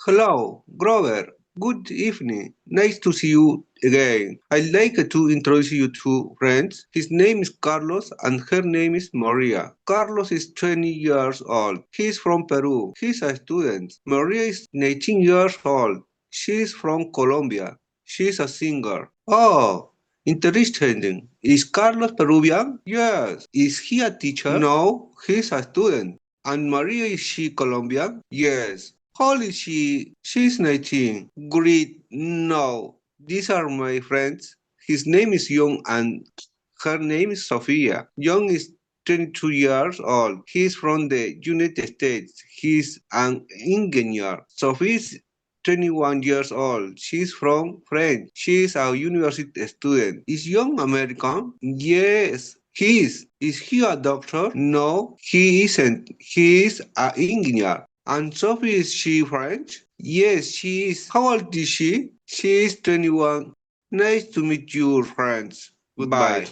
Hello, Grover. Good evening. Nice to see you again. I'd like to introduce you to friends. His name is Carlos and her name is Maria. Carlos is 20 years old. He's from Peru. He's a student. Maria is 19 years old. She's from Colombia. She's a singer. Oh, interesting. Is Carlos Peruvian? Yes. Is he a teacher? No, he's a student. And Maria, is she Colombian? Yes. How old is she? She's 19. Great. No. These are my friends. His name is Young and her name is Sofia. Young is 22 years old. He's from the United States. He's an engineer. Sophie is 21 years old. She's from France. She's a university student. Is Young American? Yes. He is. Is he a doctor? No, he isn't. He is an engineer. And Sophie, is she French? Yes, she is. How old is she? She is 21. Nice to meet you, friends. Goodbye.